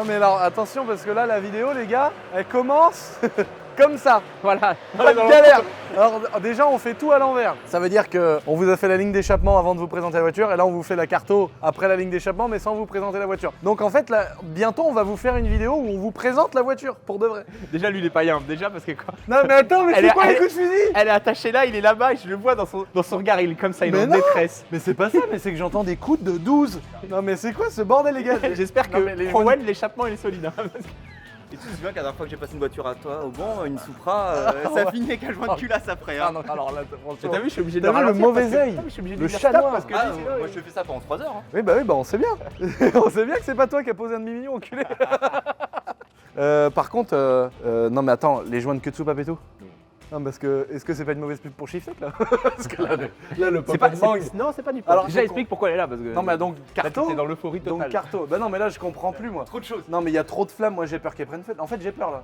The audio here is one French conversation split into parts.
Non mais alors attention parce que là la vidéo les gars, elle commence comme ça. Voilà. Pas de galère. Alors déjà on fait tout à l'envers. Ça veut dire qu'on vous a fait la ligne d'échappement avant de vous présenter la voiture et là on vous fait la carto après la ligne d'échappement mais sans vous présenter la voiture. Donc en fait là, bientôt on va vous faire une vidéo où on vous présente la voiture pour de vrai. Déjà lui il est pas yam, déjà parce que quoi. Non mais attends mais Elle c'est est- quoi les elle- coups de fusil? Elle est attachée là, il est là-bas et je le vois dans son regard, il est comme ça, il est Mais en non. détresse. Mais c'est pas ça, mais c'est que j'entends des coups de 12. Non mais c'est quoi ce bordel les gars? J'espère Non, mais que les Crowell, l'échappement il est solide. Hein. Et tu te souviens qu'à la dernière fois que j'ai passé une voiture à toi au Mans, une Supra, ça finit avec un joint de culasse après. Ah Hein. non, alors là franchement. T'as vu, je suis obligé de T'as vu le ralentir mauvais parce que- œil, Ah, mais je suis obligé de le lui dire chat stop noir. parce que Ah, lui, sinon, moi je fais ça pendant 3 heures. Hein. Oui, bah on sait bien. On sait bien que c'est pas toi qui as posé un demi-million, enculé. Par contre, non mais attends, les joints de queue de soupape et tout. Non, parce que, est-ce que c'est pas une mauvaise pub pour Shiftec là? Parce que là, le c'est pas, pop mangue. non, c'est pas du Alors, déjà donc, explique pourquoi elle est là parce que Non, mais donc, là, carto. t'es dans l'euphorie Donc, totale. carto. Bah non, mais là, je comprends plus, moi. Trop de choses. Non, mais il y a trop de flammes, moi, j'ai peur qu'elles prennent feu. En fait, j'ai peur là.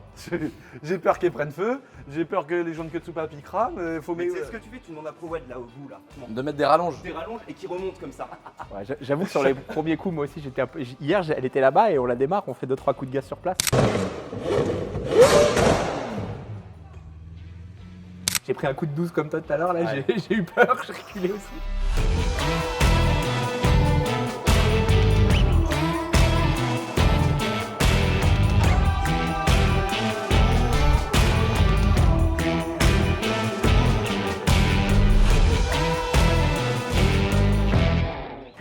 J'ai peur qu'elles prennent feu, j'ai peur que les joints de queue de soupape ils crament. Faut Mais tu sais ce que tu fais, tu demandes à ProWed là au bout là. de mettre des rallonges. Tu rallonges et qui remonte comme ça. Ouais, j'avoue que sur les premiers coups, moi aussi, j'étais un peu. Hier, elle était là-bas et on la démarre, on fait 2-3 coups de gaz sur place. J'ai pris un coup de 12 comme toi tout à l'heure, là, Ouais. j'ai eu peur, j'ai reculé aussi.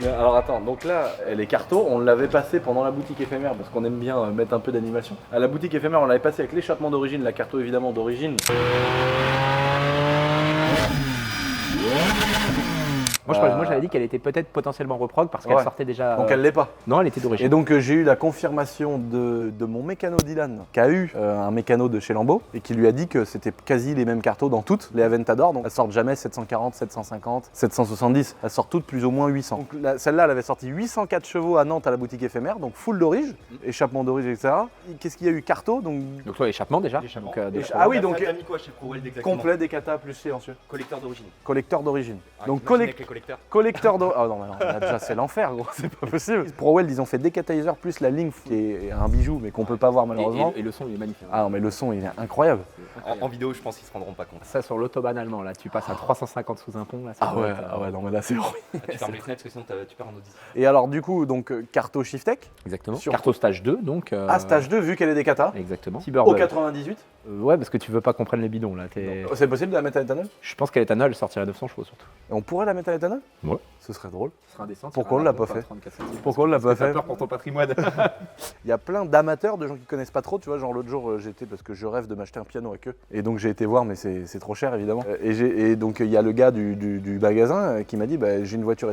Alors attends, donc là, elle est carto, on l'avait passé pendant la boutique éphémère parce qu'on aime bien mettre un peu d'animation. À la boutique éphémère, on l'avait passé avec l'échappement d'origine, la carto évidemment d'origine. Moi, j'avais dit qu'elle était peut-être potentiellement reprog parce qu'elle Ouais. sortait déjà. Donc elle l'est pas. Non, elle était d'origine. Et donc j'ai eu la confirmation de mon mécano Dylan, qui a eu un mécano de chez Lambeau et qui lui a dit que c'était quasi les mêmes cartos dans toutes les Aventador. Donc elles sortent jamais 740, 750, 770. Elles sortent toutes plus ou moins 800. Donc celle-là, elle avait sorti 804 chevaux à Nantes à la boutique éphémère, donc full d'orige, échappement d'orige, etc. Qu'est-ce qu'il y a eu? Carto, donc Donc, toi, échappement déjà. L'échappement. Donc, de- Ah oui, donc T'as mis quoi chez ProWed exactement? complet des kata plus silencieux. Collecteur d'origine. Collecteur d'origine. Ah, Donc t'imagines collect- avec les collecteurs. collecteur d'origine. Ah non, mais non, là, déjà c'est l'enfer, gros, c'est pas possible. ProWeld, ils ont fait des catalyseurs plus la Link qui est un bijou, mais qu'on peut pas voir malheureusement. Et le son, il est magnifique. Ah non, mais le son, il est incroyable. En vidéo, je pense qu'ils se rendront pas compte. Ça, sur l'autobahn allemand, là, tu passes à 350 sous un pont. Là, ça doit être, non, mais là c'est horrible. Tu fermes les fenêtres parce que sinon tu perds en audition. Et alors, du coup, donc carto Shiftec, Exactement. Sur- Carte au stage 2, donc. à stage 2, vu qu'elle est des kata, Exactement. au Cyberbug. 98. Ouais, parce que tu veux pas qu'on prenne les bidons là. C'est possible de la mettre à l'éthanol? Je pense qu'à l'éthanol, elle sortirait à 900 chevaux surtout. Et on pourrait la mettre à l'éthanol? Ouais. Ce serait drôle. Ce sera indécent. Pourquoi on l'a pas fait? Pourquoi on l'a pas fait? peur pour ton patrimoine. Il y a plein d'amateurs, de gens qui connaissent pas trop, tu vois, genre l'autre jour j'étais, parce que je rêve de m'acheter un piano avec eux, et donc j'ai été voir, mais c'est trop cher évidemment. Et donc il y a le gars du magasin qui m'a dit, bah, j'ai une voiture,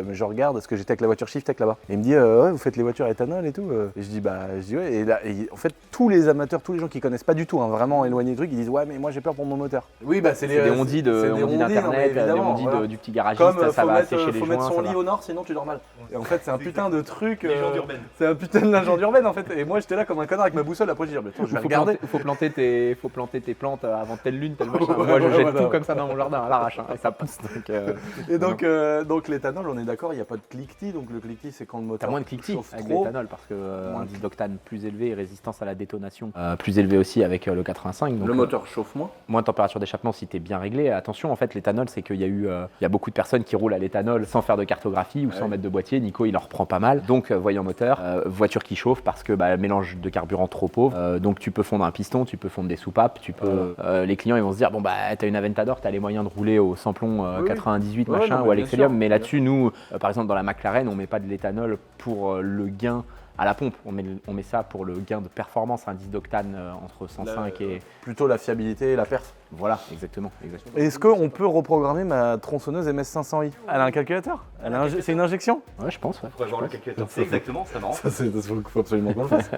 mais je regarde, parce que j'étais avec la voiture Shiftec là-bas. Et il me dit, ouais, vous faites les voitures à éthanol et tout. Et je dis, ouais, et là, en fait, tous les amateurs, tous les gens qui connaissent pas du tout, hein, vraiment éloignés du truc, ils disent, ouais, mais moi j'ai peur pour mon moteur. Oui, bah c'est C'est des ondits d'internet, des ondits du petit garagiste, Comme ça faut va mettre, sécher les faut joints. mettre son ça lit va. au nord, sinon tu dors mal. Et en fait, c'est un putain de truc. Légende urbaine. C'est un putain de légende urbaine en fait. Et moi, j'étais là comme un connard avec ma boussole. Après, je dis, mais attends, je vais regarder. Il faut planter tes plantes avant telle lune, tel machin. Ouais, Moi, je ouais, jette voilà. tout comme ça dans mon jardin à l'arrache, hein, et ça passe. Et donc l'éthanol, on est d'accord, il n'y a pas de cliquetis. Donc le cliquetis, c'est quand le T'as moteur moins de cliquetis chauffe avec trop. l'éthanol parce que Moins de indice d'octane plus élevé et résistance à la détonation plus élevé aussi avec le 85. Donc, Le moteur chauffe moins. moins de température d'échappement si tu es bien réglé. Attention, en fait, l'éthanol, c'est qu'il y a eu il y a beaucoup de personnes qui roulent à l'éthanol sans faire de cartographie ou sans mettre de boîtier. Nico, il en reprend pas mal. Donc, voyant moteur, voiture qui chauffe parce que mélange de carburant trop pauvre. Donc, tu peux fondre un piston, tu peux fondre des soupapes, tu peux. Les clients, ils vont se dire bon, t'as une Aventador, t'as les moyens de rouler au samplon Oui. 98 Ouais, machin non, mais ou à bien l'excélium. sûr. Mais là-dessus, nous, par exemple, dans la McLaren, on met pas de l'éthanol pour le gain à la pompe. On met ça pour le gain de performance, indice d'octane entre 105 et. Plutôt la fiabilité et la perf. Voilà, exactement. Est-ce qu'on peut reprogrammer ma tronçonneuse MS500i? Elle a un calculateur? C'est une injection? Ouais, je pense. Ouais. Faudrait voir le calculateur. C'est exactement, c'est marrant. Ça, faut absolument qu'on le fasse.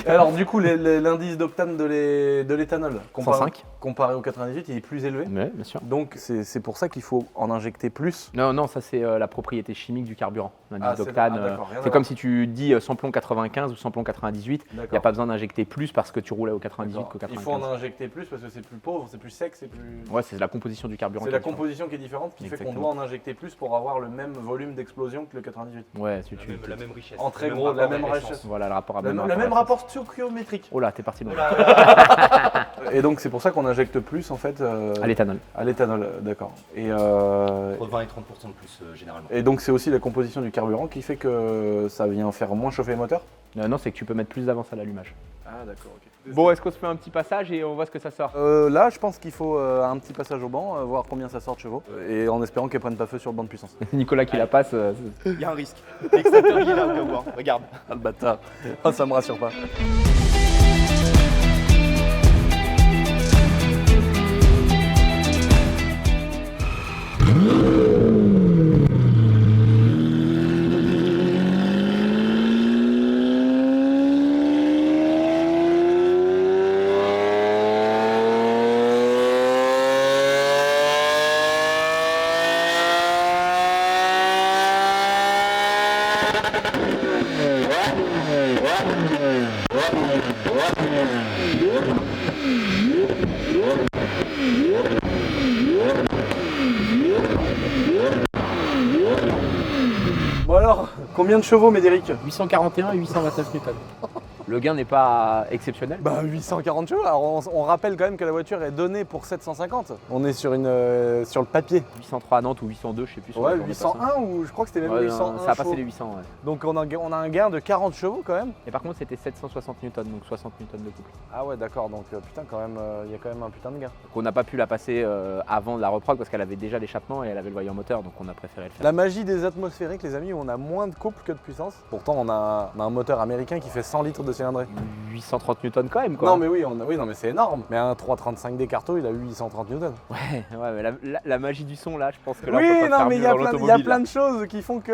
Alors, du coup, l'indice d'octane de l'éthanol, 105. comparé au 98, il est plus élevé. Ouais, bien sûr. Donc, c'est pour ça qu'il faut en injecter plus. Non, ça c'est la propriété chimique du carburant. L'indice Ah, c'est- d'octane. ah, d'accord, rien à C'est voir. comme si tu dis samplon 95 ou samplon 98. Il n'y a D'accord. pas besoin d'injecter plus parce que tu roules au 98 qu'au Il faut en 95. injecter plus parce que c'est plus pauvre, c'est plus sec, c'est plus. Ouais, c'est la composition du carburant. C'est qui la est différente. composition qui est différente qui fait qu'on Exactement. doit en injecter plus pour avoir le même volume d'explosion que le 98. Ouais, La même richesse. En très Le gros, même la rapport même à l'essence. richesse. Voilà le rapport à Le rapport même à rapport stoichiométrique. Oh là, t'es parti loin. Et donc c'est pour ça qu'on injecte plus en fait À l'éthanol. à l'éthanol, d'accord. Entre 20 et 30% de plus généralement. Et donc c'est aussi la composition du carburant qui fait que ça vient faire moins chauffer les moteurs. Non, c'est que tu peux mettre plus d'avance à l'allumage. Ah d'accord, ok. Bon, est-ce qu'on se fait un petit passage et on voit ce que ça sort? Là, je pense qu'il faut un petit passage au banc, voir combien ça sort de chevaux, et en espérant qu'elle prenne pas feu sur le banc de puissance. Nicolas qui la passe. Il y a un risque. L'extincteur il est là au cas où. Hein. Regarde. Ah le bâtard, ah, ça me rassure pas. Bon alors, combien de chevaux Médéric? 841 et 829 newtons. Le gain n'est pas exceptionnel. Bah 840 chevaux, alors on rappelle quand même que la voiture est donnée pour 750. On est sur, sur le papier. 803 à Nantes ou 802, je sais plus. sur Ouais, le tour de personne. 801 ou je crois que c'était même Ouais, 801 non, ça a passé chevaux. les 800, ouais. Donc on a un gain de 40 chevaux quand même. Et par contre, c'était 760 newtons, donc 60 newtons de couple. Ah ouais d'accord, donc putain quand même, il y a quand même un putain de gain. Donc on n'a pas pu la passer avant de la reprog parce qu'elle avait déjà l'échappement et elle avait le voyant moteur, donc on a préféré le faire. La magie des atmosphériques les amis, où on a moins de couple que de puissance. Pourtant on a un moteur américain qui fait 100 litres de cylindrée. 830 newtons quand même, quoi. Non mais oui, non mais c'est énorme. Mais un 335D Carto il a eu 830 newtons. Ouais, mais la magie du son là, je pense que là on Oui, peut pas non faire mais mieux il y a dans plein l'automobile, de choses qui font que.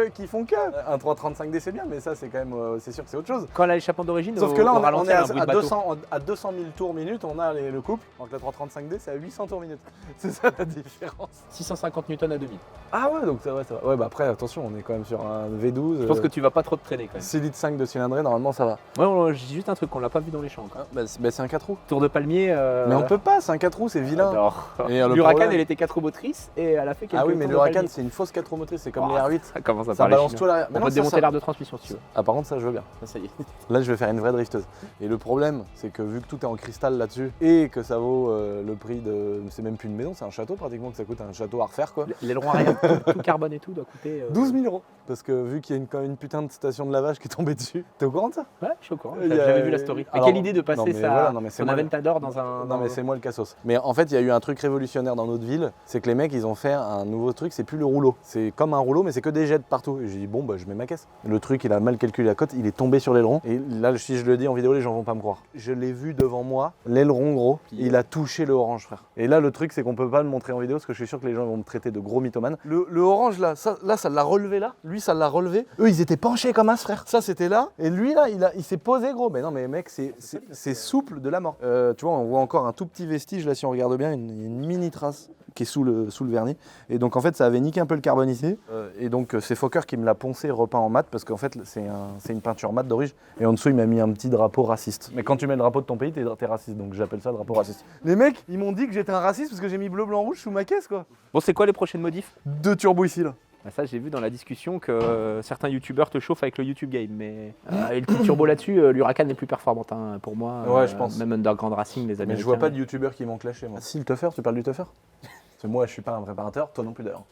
Un 335D c'est bien, mais ça c'est quand même, c'est sûr que c'est autre chose. Quand elle a l'échappement d'origine, Sauf que là, au on ralenti, est elle a un bruit de bateau. à 200 000 tours minute, on a le couple. Donc la 335D, c'est à 800 tours minute. C'est ça la différence. 650 newtons à 2000. Ah ouais, donc ça va, ça va. Ouais, bah après, attention, on est quand même sur un V12. Je pense que tu vas pas trop te traîner quand même. 6 litres 5 de cylindrée, normalement ça va. Ouais, je dis juste un truc, on l'a pas vu dans les champs encore. C'est un 4 roues. Tour de palmier. Mais on peut pas, c'est un 4 roues, c'est vilain. J'adore. Et, le L'Huracan, problème- elle était 4 roues motrices et elle a fait quelques Ah oui, mais tours de le Huracan, palmier. c'est une fausse 4 roues motrices, c'est comme Oh, les R8. Ça commence à Ça parler balance chinois. tout l'arrière. Mais On non, peut te ça, démonter ça- l'air de transmission si tu veux. Ah, par contre, ça, je veux bien. Ça y est. Là, je vais faire une vraie drifteuse. Et le problème, c'est que vu que tout est en cristal là-dessus et que ça vaut le prix de. C'est même plus une maison, c'est un château pratiquement, que ça coûte un château à refaire quoi. L'aileron arrière, tout carbone et tout doit coûter. 12 000 euros. Parce que vu qu'il y a quand même une putain de station de lavage qui est tombée dessus. T'es au courant de ça? Ouais, je suis au courant. Il y a- J'avais vu la story. Mais Alors, quelle idée de non, passer mais ça voilà, non, mais c'est son moi- Aventador dans un. Non mais c'est moi le cassos. Mais en fait il y a eu un truc révolutionnaire dans notre ville, c'est que les mecs ils ont fait un nouveau truc, c'est plus le rouleau. C'est comme un rouleau mais c'est que des jets partout. Et j'ai dit bon bah je mets ma caisse. Le truc il a mal calculé la cote, il est tombé sur l'aileron. Et là si je le dis en vidéo les gens vont pas me croire. Je l'ai vu devant moi, l'aileron gros, il a touché le orange frère. Et là le truc c'est qu'on peut pas le montrer en vidéo parce que je suis sûr que les gens vont me traiter de gros mythomane. Le orange là, ça l'a relevé là, lui ça l'a relevé. Eux ils étaient penchés comme as frère. Ça c'était là et lui là il s'est posé gros. Mais non mais mec c'est souple de la mort. Tu vois on voit encore un tout petit vestige là si on regarde bien, une mini trace qui est sous le vernis. Et donc en fait ça avait niqué un peu le carbone ici. Et donc c'est Fokker qui me l'a poncé repeint en mat parce qu'en fait c'est une peinture mat d'origine. Et en dessous il m'a mis un petit drapeau raciste. Mais quand tu mets le drapeau de ton pays t'es raciste donc j'appelle ça le drapeau raciste. Les mecs ils m'ont dit que j'étais un raciste parce que j'ai mis bleu blanc rouge sous ma caisse quoi. Bon, c'est quoi les prochaines modifs? 2 turbos ici là. Bah, ça, j'ai vu dans la discussion que certains youtubeurs te chauffent avec le YouTube Game. Mais et le petit turbo là-dessus, l'Huracan est plus performante hein, pour moi. Ouais, je pense. Même Underground Racing, les Américains. Mais je vois pas de youtubeurs qui m'ont clashé moi. Si le Tuffer, tu parles du Tuffer? Parce que moi je suis pas un préparateur, toi non plus d'ailleurs.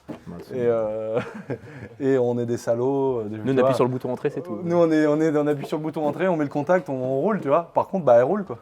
Et on est des salauds. Nous, on appuie sur le bouton entrée, c'est tout. Nous on appuie sur le bouton entrée, on met le contact, on roule, tu vois. Par contre, bah elle roule quoi.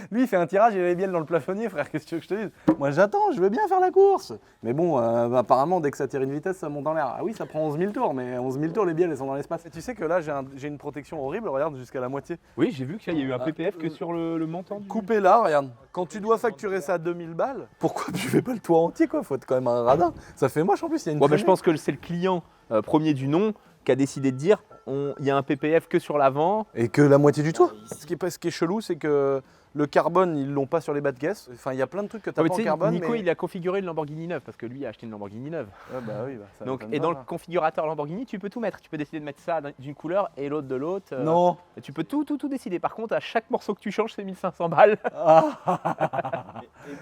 Lui il fait un tirage, il a les bielles dans le plafonnier, frère, qu'est-ce que tu veux que je te dise? Moi j'attends, je veux bien faire la course. Mais bon, apparemment dès que ça tire une vitesse, ça monte en l'air. Ah oui, ça prend 11 000 tours, mais 11 000 tours, les bielles elles sont dans l'espace. Et tu sais que là j'ai une protection horrible, regarde jusqu'à la moitié. Oui, j'ai vu qu'il y a eu un PPF que sur le montant du... Coupé là, regarde. Quand tu dois facturer ça à 2000 balles, pourquoi tu fais pas le toit entier quoi? Faut être quand même un radin. Ça fait moche en plus, il y a une Ouais, mais traînée. je pense que c'est le client premier du nom qui a décidé de dire il y a un PPF que sur l'avant. Et que la moitié du toit. Ce qui est chelou, c'est que le carbone, ils l'ont pas sur les bas de caisse. Enfin, il y a plein de trucs que t'as pas en carbone. Nico, mais... il a configuré le Lamborghini neuve parce que lui a acheté une Lamborghini neuve. Ah bah oui, ça Donc, m'étonne et pas, dans le là. configurateur Lamborghini, tu peux tout mettre. Tu peux décider de mettre ça d'une couleur et l'autre de l'autre. Non. Et tu peux tout décider. Par contre, à chaque morceau que tu changes, c'est 1500 balles.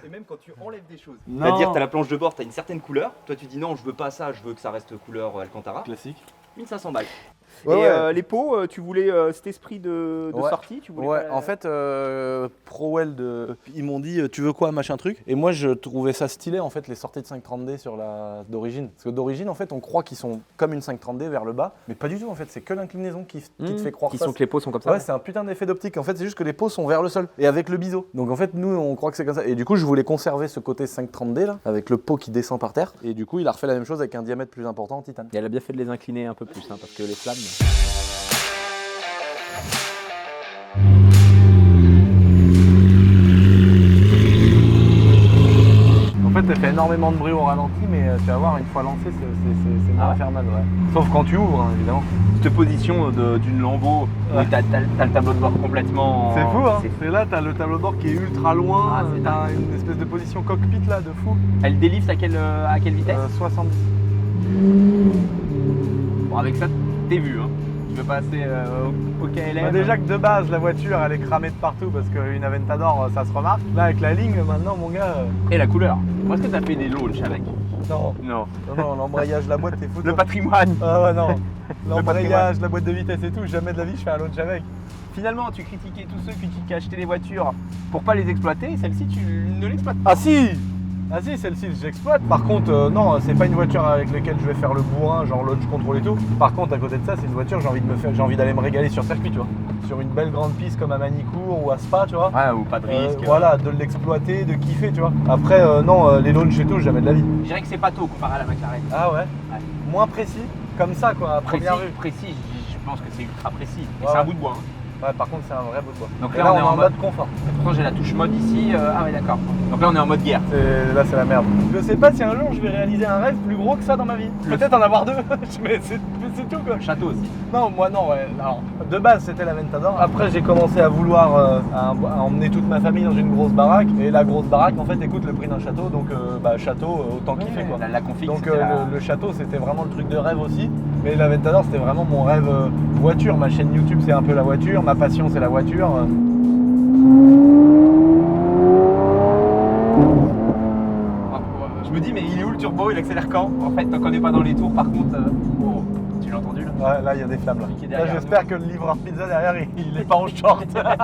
Et même quand tu enlèves des choses. Non. C'est-à-dire, tu as la planche de bord, tu as une certaine couleur. Toi, tu dis non, je veux pas ça, je veux que ça reste couleur Alcantara. Classique. 1500 balles. Ouais, et ouais. les pots, tu voulais cet esprit de Ouais. sortie, tu voulais Ouais, pas- en fait, ProWeld, ils m'ont dit tu veux quoi, machin truc. Et moi, je trouvais ça stylé en fait les sorties de 530D sur la d'origine. Parce que d'origine, en fait, on croit qu'ils sont comme une 530D vers le bas, mais pas du tout en fait. C'est que l'inclinaison qui te fait croire ça. que les pots sont comme ça. Ouais, c'est un putain d'effet d'optique. En fait, c'est juste que les pots sont vers le sol et avec le biseau. Donc en fait, nous, on croit que c'est comme ça. Et du coup, je voulais conserver ce côté 530D là, avec le pot qui descend par terre. Et du coup, il a refait la même chose avec un diamètre plus important en titane. Et elle a bien fait de les incliner un peu plus, hein, parce que les flammes. En fait, elle fait énormément de bruit au ralenti, mais tu vas voir, une fois lancée, c'est moins Ah ouais infernal, ouais. Sauf quand tu ouvres, hein, évidemment. Cette position d'une Lambo, Ouais. où t'as le tableau de bord complètement. C'est fou, hein. c'est- C'est là, t'as le tableau de bord qui est ultra loin, Ah, c'est t'as une espèce de position cockpit là, de fou. Elle délivre à quelle vitesse 70. Bon, avec ça, t'es vu, hein. Tu veux passer au KLM. Bah, déjà que de base, la voiture, elle est cramée de partout parce qu'une Aventador, ça se remarque. Là, avec la ligne, maintenant, mon gars... Et la couleur. Est-ce que t'as fait des launchs avec? Non, Non. non, l'embrayage, la boîte, t'es foutu. Le patrimoine. Ah ouais, non. patrimoine. L'embrayage, la boîte de vitesse et tout, jamais de la vie, je fais un launch avec. Finalement, tu critiquais tous ceux qui achetaient des voitures pour pas les exploiter. Celle-ci, tu ne l'exploites pas. Ah si! Ah si, celle-ci j'exploite. Par contre, non, c'est pas une voiture avec laquelle je vais faire le bourrin, genre launch control et tout. Par contre, à côté de ça, c'est une voiture, j'ai envie d'aller me régaler sur circuit, tu vois. Sur une belle grande piste comme à Manicourt ou à Spa, tu vois. Ouais, ou pas de risque. Voilà, de l'exploiter, de kiffer, tu vois. Après, non, les launch et tout, jamais de la vie. Je dirais que c'est pas tôt comparé à la McLaren. Ah ouais? Moins précis, comme ça, quoi, à Précis, première vue. précis, je pense que c'est ultra précis. Et Ouais, c'est un ouais. bout de bois. Hein. Ouais, par contre, c'est un vrai bout de bois. Donc Et là, on est est en en mode confort. Et pourtant, j'ai la touche mode ici. Ah ouais, d'accord. Donc là, on est en mode guerre. Là, c'est la merde. Je sais pas si un jour je vais réaliser un rêve plus gros que ça dans ma vie. Peut-être en avoir deux, mais c'est tout, quoi. Le château aussi. Non, moi non, ouais. Alors, de base, c'était la Ventador. Après, j'ai commencé à vouloir à emmener toute ma famille dans une grosse baraque. Et la grosse baraque, en fait, écoute le prix d'un château. Donc, château, autant kiffer, quoi. La config, Donc, c'était le château, c'était vraiment le truc de rêve aussi. Mais la Ventador, c'était vraiment mon rêve voiture. Ma chaîne YouTube, c'est un peu la voiture. Ma passion, c'est la voiture. Je me dis, mais il est où le turbo? Il accélère quand? En fait, tant qu'on n'est pas dans les tours, par contre. Oh, tu l'as entendu là? Ouais, là, il y a des flammes, là. Qui est Là, derrière j'espère que le livreur pizza derrière, il est pas en short. Ah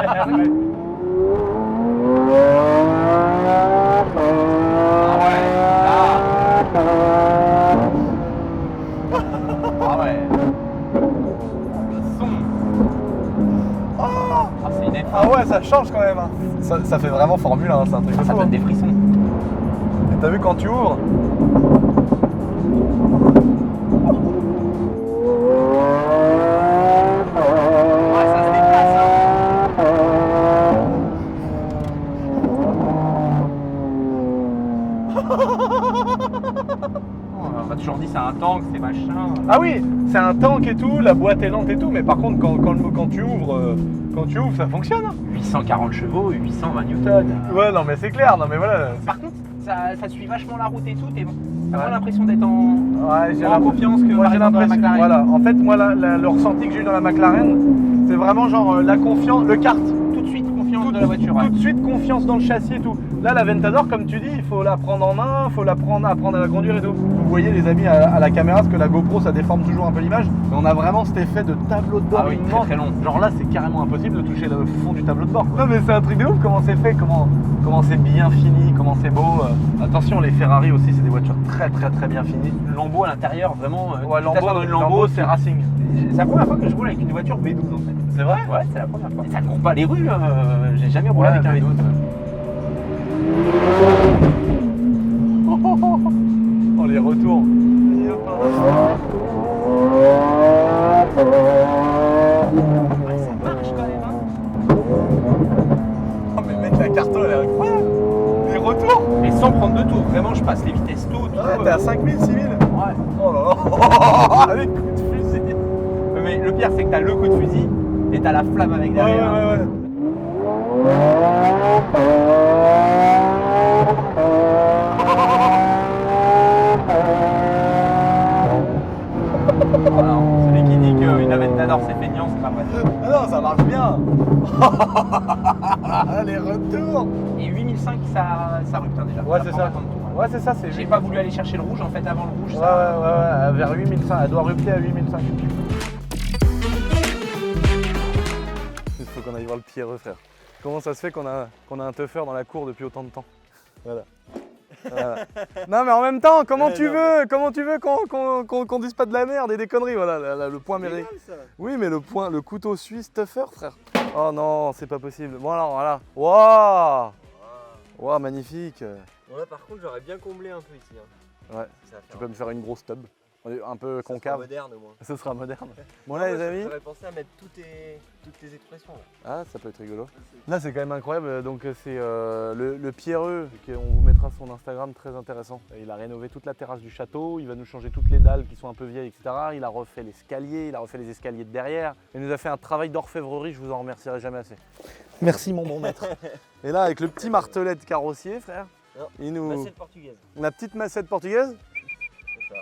ouais, là. Ah ouais. Le son. Ah, c'est une F1. Ah ouais, ça change quand même. Hein. Ça fait vraiment Formule 1, c'est un truc de Ça fou, donne hein. des frissons. Et t'as vu quand tu ouvres? Ouais, ça se déplace. Hein. On m'a toujours dit c'est un tank, c'est machin. Ah oui, c'est un tank et tout, la boîte est lente et tout, mais par contre quand tu ouvres, ça fonctionne. Hein. 840 chevaux, 820 newtons. Ouais, non mais c'est clair, non mais voilà. Par contre, ça suit vachement la route et tout. T'as pas Ouais. l'impression d'être en Ouais, j'ai en confiance que moi, par j'ai exemple dans la l'impression. McLaren. Voilà, en fait moi le ressenti que j'ai eu dans la McLaren, c'est vraiment genre la confiance, le kart. Tout de suite confiance de la voiture. Ouais. Tout de suite confiance dans le châssis et tout. Là la Ventador, comme tu dis, il faut la prendre en main, il faut apprendre à la conduire et tout. Vous voyez les amis à la caméra, parce que la GoPro ça déforme toujours un peu l'image, mais on a vraiment cet effet de tableau de bord Ah oui, très, immense. très long. Genre là c'est carrément impossible de toucher le fond du tableau de bord. Non mais c'est un truc de ouf comment c'est fait, comment c'est bien fini, comment c'est beau. Attention, les Ferrari aussi c'est des voitures très très très bien finies. Une Lambo à l'intérieur, vraiment. Ouais, tu t'assois dans une Lambo, c'est racing. C'est la première fois que je roule avec une voiture V12 en fait. C'est vrai? Ouais, c'est la première fois. Et ça ne court pas les rues, j'ai jamais roulé Ouais, avec un V12. V12. Oh les retours. Ouais, ça marche quand même. Hein. Oh mais mec, la carton elle est incroyable. Les retours. Mais sans prendre de tour, vraiment je passe les vitesses tôt. Ouais, t'es à 5000, 6000. Ouais. Oh là là. Les coups de fusil. mais le pire, c'est que t'as le coup de fusil et t'as la flamme avec derrière. ouais. Voilà, celui qui dit qu'une Aventador c'est feignant, c'est pas vrai. Ah non, ça marche bien. Les retours. Et 8005, ça rupte déjà. Ouais, Ça c'est prend ça. pas tant de tours, hein. Ouais, c'est ça, c'est J'ai pas voulu aller chercher le rouge en fait avant le rouge. Ouais, vers 8005, elle doit rupter à 8005. Il faut qu'on aille voir le pierreux, frère. Comment ça se fait qu'on a un teufeur dans la cour depuis autant de temps? Voilà. Non mais en même temps, comment tu veux qu'on dise pas de la merde et des conneries, voilà, le point mérite. Oui mais le couteau suisse teufeur, frère. Oh non, c'est pas possible. Bon alors voilà. Waouh. Waouh, magnifique. Bon là par contre j'aurais bien comblé un peu ici. Hein. Ouais, tu peux me faire une grosse tub. Un peu Ça sera concave. moderne au moins. Ce sera moderne. Bon là les amis. J'aurais pensé à mettre toutes tes expressions. Là. Ah, ça peut être rigolo. Là, c'est quand même incroyable. Donc, c'est le pierreux. On vous mettra son Instagram, très intéressant. Il a rénové toute la terrasse du château. Il va nous changer toutes les dalles qui sont un peu vieilles, etc. Il a refait l'escalier. Il a refait les escaliers de derrière. Il nous a fait un travail d'orfèvrerie. Je vous en remercierai jamais assez. Merci, mon bon maître. Et là, avec le petit martelet de carrossier, frère, Non, il nous. Massette portugaise. La petite massette portugaise. C'est ça.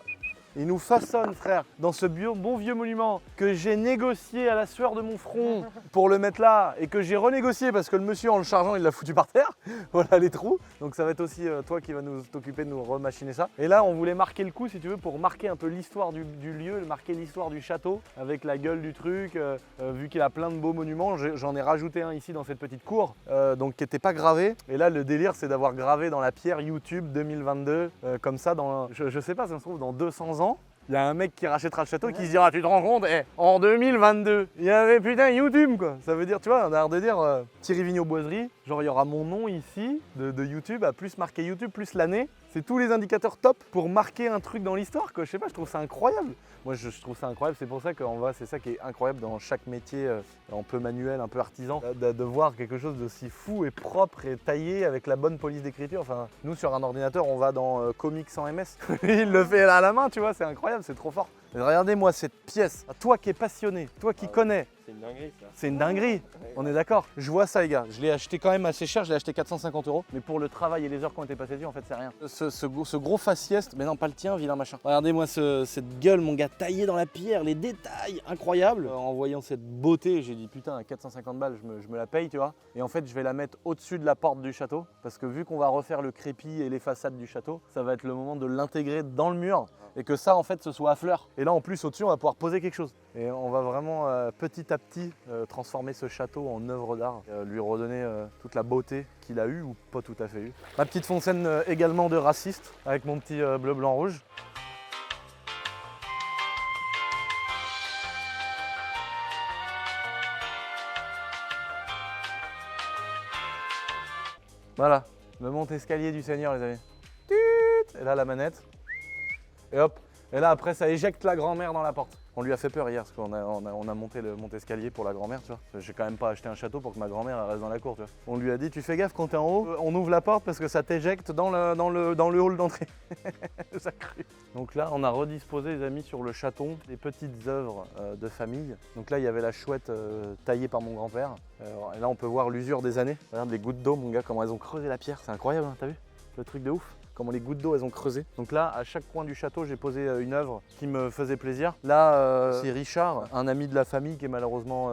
Il nous façonne, frère, dans ce bon vieux monument que j'ai négocié à la sueur de mon front pour le mettre là et que j'ai renégocié parce que le monsieur, en le chargeant, il l'a foutu par terre. Voilà les trous. Donc ça va être aussi toi qui va nous t'occuper de nous remachiner ça. Et là, on voulait marquer le coup, si tu veux, pour marquer un peu l'histoire du lieu, marquer l'histoire du château avec la gueule du truc. Vu qu'il a plein de beaux monuments, j'en ai rajouté un ici dans cette petite cour, donc qui n'était pas gravé. Et là, le délire, c'est d'avoir gravé dans la pierre YouTube 2022, comme ça, je sais pas, ça se trouve, dans 200 ans. Il y a un mec qui rachètera le château qui se dira, tu te rends compte, en 2022, il y avait putain YouTube quoi. Ça veut dire, tu vois, on a l'air de dire Thierry Vigneault-Boiserie, genre il y aura mon nom ici de YouTube, à plus marqué YouTube, plus l'année. C'est tous les indicateurs top pour marquer un truc dans l'histoire quoi. Je sais pas, je trouve ça incroyable. Moi je trouve ça incroyable, c'est pour ça qu'en vrai c'est ça qui est incroyable dans chaque métier un peu manuel, un peu artisan, de voir quelque chose d'aussi fou et propre et taillé avec la bonne police d'écriture. Enfin, nous sur un ordinateur on va dans Comics sans MS, il le fait là à la main, tu vois, c'est incroyable, c'est trop fort. Et regardez-moi cette pièce, toi qui es passionné, toi qui connais. C'est une dinguerie ça. C'est une dinguerie, on est d'accord. Je vois ça les gars, je l'ai acheté quand même assez cher, je l'ai acheté 450 €. Mais pour le travail et les heures qui ont été passées dessus, en fait c'est rien. Ce gros faciès, mais non pas le tien, vilain machin. Regardez-moi cette gueule mon gars, taillée dans la pierre, les détails incroyables. En voyant cette beauté, j'ai dit putain à 450 balles, je me la paye tu vois. Et en fait je vais la mettre au-dessus de la porte du château. Parce que vu qu'on va refaire le crépi et les façades du château, ça va être le moment de l'intégrer dans le mur. Et que ça en fait ce soit à fleurs. Et là en plus au-dessus on va pouvoir poser quelque chose. Et on va vraiment petit à petit transformer ce château en œuvre d'art, lui redonner toute la beauté qu'il a eue ou pas tout à fait eue. Ma petite fond de scène également de raciste avec mon petit bleu blanc rouge. Voilà, le monte-escalier du Seigneur les amis. Et là la manette. Et hop, et là après ça éjecte la grand-mère dans la porte. On lui a fait peur hier parce qu'on a monté le monte-escalier pour la grand-mère, tu vois. J'ai quand même pas acheté un château pour que ma grand-mère reste dans la cour, tu vois. On lui a dit, tu fais gaffe quand t'es en haut, on ouvre la porte parce que ça t'éjecte dans le hall d'entrée. Ça cru. Donc là, on a redisposé, les amis, sur le château des petites œuvres de famille. Donc là, il y avait la chouette taillée par mon grand-père. Et là, on peut voir l'usure des années. Regarde les gouttes d'eau, mon gars, comment elles ont creusé la pierre. C'est incroyable, hein, t'as vu? Le truc de ouf. Comment les gouttes d'eau elles ont creusé. Donc là, à chaque coin du château, j'ai posé une œuvre qui me faisait plaisir. Là, c'est Richard, un ami de la famille qui est malheureusement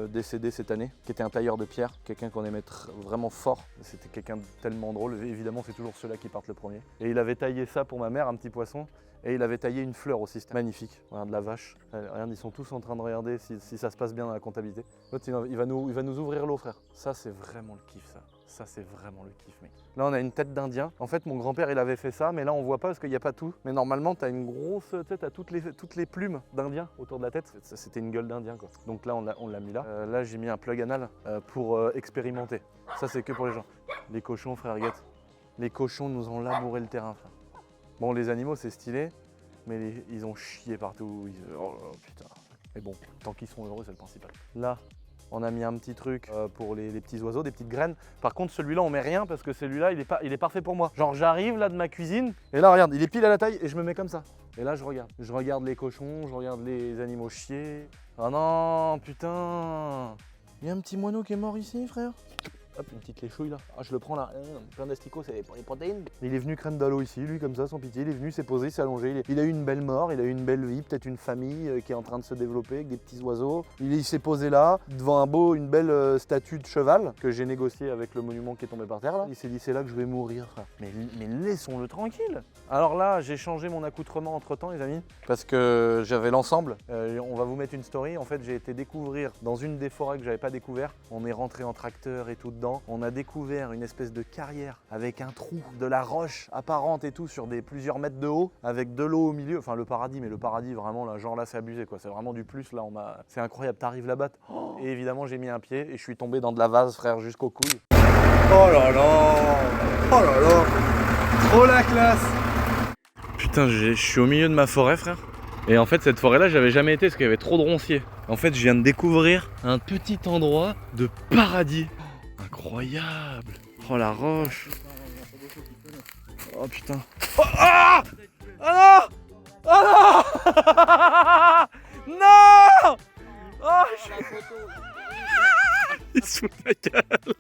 décédé cette année, qui était un tailleur de pierre, quelqu'un qu'on aimait vraiment fort. C'était quelqu'un de tellement drôle. Évidemment, c'est toujours ceux-là qui partent le premier. Et il avait taillé ça pour ma mère, un petit poisson. Et il avait taillé une fleur aussi, c'était magnifique. Regarde la vache. Regarde, ils sont tous en train de regarder si ça se passe bien dans la comptabilité. L'autre, il va nous ouvrir l'eau, frère. Ça, c'est vraiment le kiff, ça. Ça, c'est vraiment le kiff, mec. Là, on a une tête d'Indien. En fait, mon grand-père, il avait fait ça, mais là, on voit pas parce qu'il n'y a pas tout. Mais normalement, tu as une grosse tête, à toutes les plumes d'Indien autour de la tête. C'était une gueule d'Indien, quoi. Donc là, on l'a mis là. Là, j'ai mis un plug anal pour expérimenter. Ça, c'est que pour les gens. Les cochons, frère Guette. Les cochons nous ont labouré le terrain, frère. Bon, les animaux, c'est stylé, mais ils ont chié partout. Oh putain. Mais bon, tant qu'ils sont heureux, c'est le principal. Là, on a mis un petit truc pour les petits oiseaux, des petites graines. Par contre, celui-là, on met rien parce que celui-là, il est parfait pour moi. Genre, j'arrive là de ma cuisine, et là, regarde, il est pile à la taille, et je me mets comme ça. Et là, je regarde. Je regarde les cochons, je regarde les animaux chier. Oh non, putain. Il y a un petit moineau qui est mort ici, frère. Hop, une petite léchouille là. Ah, je le prends là. Plein d'asticots, c'est pour les protéines. Il est venu crème d'alo ici, lui, comme ça, sans pitié. Il est venu, s'est posé, s'est allongé. Il a eu une belle mort, il a eu une belle vie, peut-être une famille qui est en train de se développer avec des petits oiseaux. Il s'est posé là, devant une belle statue de cheval que j'ai négocié avec le monument qui est tombé par terre là. Il s'est dit, c'est là que je vais mourir, frère. Mais laissons-le tranquille. Alors là, j'ai changé mon accoutrement entre temps, les amis, parce que j'avais l'ensemble. On va vous mettre une story. En fait, j'ai été découvrir dans une des forêts que j'avais pas découvert. On est rentré en tracteur et tout dedans. On a découvert une espèce de carrière avec un trou, de la roche apparente et tout sur plusieurs mètres de haut, avec de l'eau au milieu. Enfin, le paradis, mais le paradis, vraiment, là, genre là, c'est abusé, quoi. C'est vraiment du plus, là, c'est incroyable. T'arrives là-bas, et évidemment, j'ai mis un pied et je suis tombé dans de la vase, frère, jusqu'aux couilles. Oh là là! Oh là là! Trop la classe! Putain, je suis au milieu de ma forêt, frère. Et en fait, cette forêt-là, j'avais jamais été parce qu'il y avait trop de ronciers. En fait, je viens de découvrir un petit endroit de paradis. Incroyable! Oh la roche! Oh putain! Oh, ah! Ah non! Ah non! Non! Oh, il se fout de la gueule!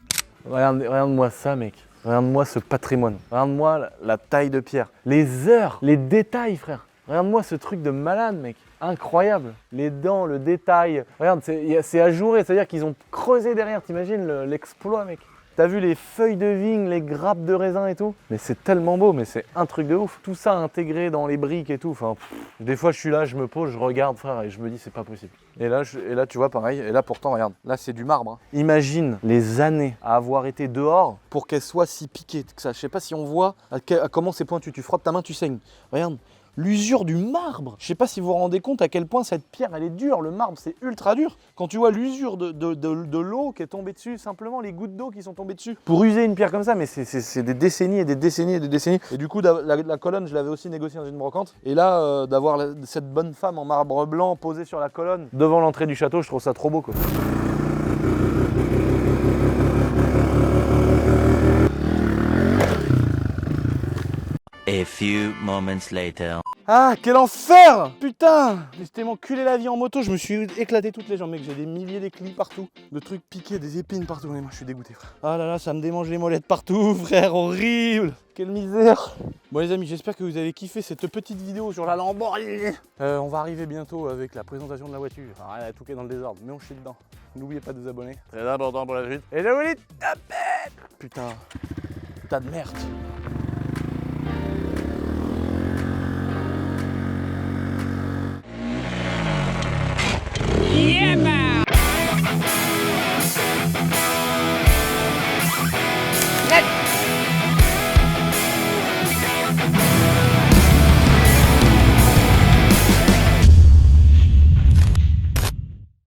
Regarde-moi ça, mec. Regarde-moi ce patrimoine. Regarde-moi la taille de pierre. Les heures, les détails, frère. Regarde-moi ce truc de malade, mec. Incroyable. Les dents, le détail. Regarde, c'est ajouré. C'est-à-dire qu'ils ont creusé derrière. T'imagines l'exploit, mec. T'as vu les feuilles de vigne, les grappes de raisin et tout? Mais c'est tellement beau, mais c'est un truc de ouf. Tout ça intégré dans les briques et tout. Enfin, des fois, je suis là, je me pose, je regarde, frère, et je me dis, c'est pas possible. Et là, tu vois, pareil. Et là, pourtant, regarde. Là, c'est du marbre. Hein. Imagine les années à avoir été dehors pour qu'elle soit si piquée que ça. Je sais pas si on voit à comment c'est pointu. Tu frottes ta main, tu saignes. Regarde. L'usure du marbre. Je sais pas si vous vous rendez compte à quel point cette pierre elle est dure. Le marbre c'est ultra dur. Quand tu vois l'usure de l'eau qui est tombée dessus, simplement les gouttes d'eau qui sont tombées dessus. Pour user une pierre comme ça, mais c'est des décennies et des décennies et des décennies. Et du coup la colonne je l'avais aussi négociée dans une brocante. Et là d'avoir cette bonne femme en marbre blanc posée sur la colonne devant l'entrée du château, je trouve ça trop beau quoi. A few moments later. Ah, quel enfer! Putain! J'étais m'enculer la vie en moto, je me suis éclaté toutes les jambes, mec. J'ai des milliers d'éclis partout, de trucs piqués, des épines partout. Mais moi, je suis dégoûté, frère. Ah là là, ça me démange les molettes partout, frère, horrible! Quelle misère! Bon, les amis, j'espère que vous avez kiffé cette petite vidéo sur la Lamborghini. On va arriver bientôt avec la présentation de la voiture. Enfin, rien à tout dans le désordre, mais on chie dedans. N'oubliez pas de vous abonner, très important pour la suite. Et je vous dis, putain, tas de merde.